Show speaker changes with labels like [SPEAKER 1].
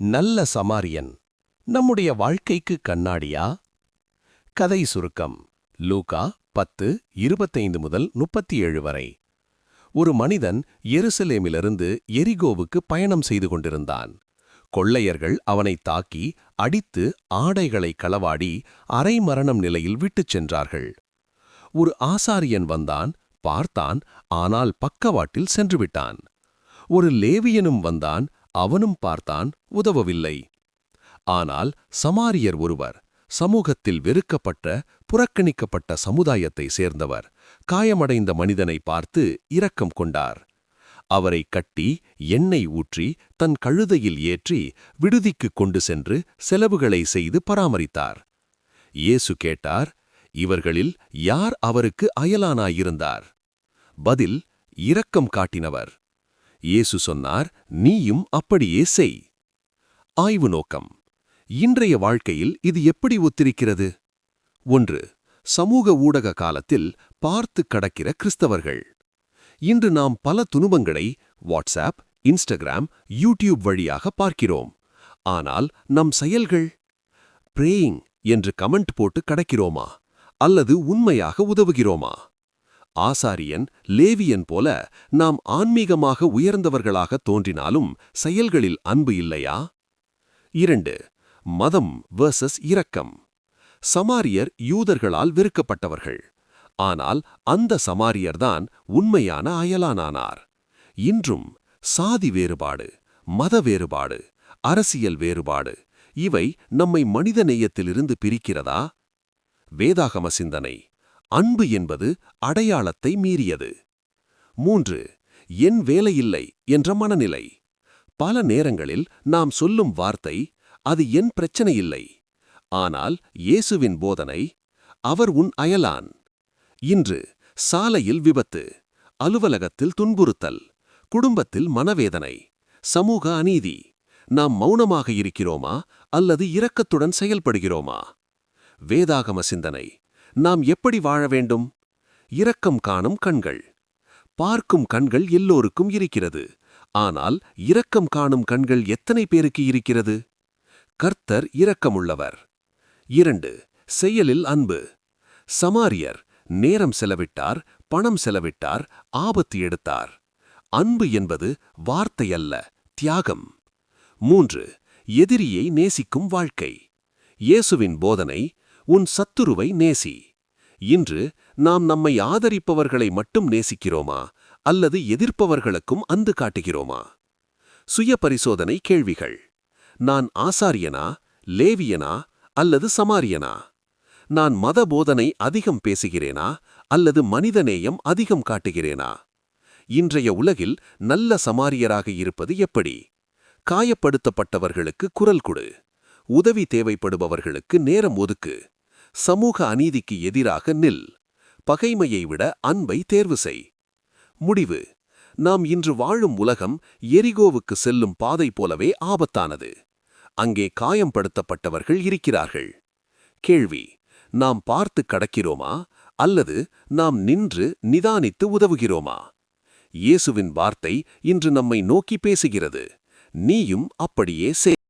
[SPEAKER 1] நல்ல சமாரியன் நம்முடைய வாழ்க்கைக்கு கண்ணாடியா? கதை சுருக்கம். லூகா 10:25-37 வரை. ஒரு மனிதன் எருசலேமிலிருந்து எரிகோவுக்கு பயணம் செய்து கொண்டிருந்தான். கொள்ளையர்கள் அவனை தாக்கி அடித்து ஆடைகளை களவாடி அரைமரணம் நிலையில் விட்டுச் சென்றார்கள். ஒரு ஆசாரியன் வந்தான், பார்த்தான், ஆனால் பக்கவாட்டில் சென்றுவிட்டான். ஒரு லேவியனும் வந்தான், அவனும் பார்த்தான், உதவவில்லை. ஆனால் சமாரியர் ஒருவர், சமூகத்தில் வெறுக்கப்பட்ட புறக்கணிக்கப்பட்ட சமுதாயத்தை சேர்ந்தவர், காயமடைந்த மனிதனை பார்த்து இரக்கம் கொண்டார். அவரை கட்டி எண்ணெய் ஊற்றி தன் கழுதையில் ஏற்றி விடுதிக்கு கொண்டு சென்று செலவுகளை செய்து பராமரித்தார். இயேசு கேட்டார், இவர்களில் யார் அவருக்கு அயலானாயிருந்தார்? பதில், இரக்கம் காட்டினவர். இயேசு சொன்னார், நீயும் அப்படியே செய். ஆய்வு நோக்கம். இன்றைய வாழ்க்கையில் இது எப்படி ஒத்திருக்கிறது? 1. சமூக ஊடக காலத்தில் பார்த்து கடக்கிற கிறிஸ்தவர்கள். இன்று நாம் பல துணுபங்களை வாட்ஸ்ஆப், இன்ஸ்டாகிராம், யூடியூப் வழியாக பார்க்கிறோம். ஆனால் நம் செயல்கள்? பிரேயிங் என்று கமெண்ட் போட்டு கடக்கிறோமா? அல்லது உண்மையாக உதவுகிறோமா? ஆசாரியன், லேவியன் போல நாம் ஆன்மீகமாக உயர்ந்தவர்களாக தோன்றினாலும் செயல்களில் அன்பு இல்லையா? 2. மதம் வெர்சஸ் இரக்கம். சமாரியர் யூதர்களால் வெறுக்கப்பட்டவர்கள். ஆனால் அந்த சமாரியர்தான் உண்மையான அயலானானார். இன்றும் சாதி வேறுபாடு, மத வேறுபாடு, அரசியல் வேறுபாடு இவை நம்மை மனித நேயத்திலிருந்து பிரிக்கிறதா? வேதாகம சிந்தனை. அன்பு என்பது அடையாளத்தை மீறியது. 3. என் வேலையில்லை என்ற மனநிலை. பல நேரங்களில் நாம் சொல்லும் வார்த்தை, அது என் பிரச்சனையில்லை. ஆனால் இயேசுவின் போதனை, அவர் உன் அயலான். இன்று சாலையில் விபத்து, அலுவலகத்தில் துன்புறுத்தல், குடும்பத்தில் மனவேதனை, சமூக அநீதி. நாம் மௌனமாக இருக்கிறோமா அல்லது இரக்கத்துடன் செயல்படுகிறோமா? வேதாகம சிந்தனை. நாம் எப்படி வாழ வேண்டும்? இரக்கம் காணும் கண்கள். பார்க்கும் கண்கள் எல்லோருக்கும் இருக்கிறது. ஆனால் இரக்கம் காணும் கண்கள் எத்தனை பேருக்கு இருக்கிறது? கர்த்தர் இரக்கமுள்ளவர். 2. செயலில் அன்பு. சமாரியர் நேரம் செலவிட்டார், பணம் செலவிட்டார், ஆபத்து எடுத்தார். அன்பு என்பது வார்த்தை அல்ல, தியாகம். 3. எதிரியை நேசிக்கும் வாழ்க்கை. இயேசுவின் போதனை, உன் சத்துருவை நேசி. இன்று நாம் நம்மை ஆதரிப்பவர்களை மட்டும் நேசிக்கிறோமா அல்லது எதிர்ப்பவர்களுக்கும் அன்பு காட்டுகிறோமா? சுய பரிசோதனை கேள்விகள். நான் ஆசாரியனா, லேவியனா அல்லது சமாரியனா? நான் மத போதனை அதிகம் பேசுகிறேனா அல்லது மனிதநேயம் அதிகம் காட்டுகிறேனா? இன்றைய உலகில் நல்ல சமாரியராக இருப்பது எப்படி? காயப்படுத்தப்பட்டவர்களுக்கு குரல் கொடு. உதவி தேவைப்படுபவர்களுக்கு நேரம் ஒதுக்கு. சமூக அநீதிக்கு எதிராக நில். பகைமையை விட அன்பை தேர்வு செய். முடிவு. நாம் இன்று வாழும் உலகம் எரிகோவுக்கு செல்லும் பாதை போலவே ஆபத்தானது. அங்கே காயப்படுத்தப்பட்டவர்கள் இருக்கிறார்கள். கேள்வி, நாம் பார்த்து கடக்கிறோமா அல்லது நாம் நின்று நிதானித்து உதவுகிறோமா? இயேசுவின் வார்த்தை இன்று நம்மை நோக்கி பேசுகிறது. நீயும் அப்படியே செய்.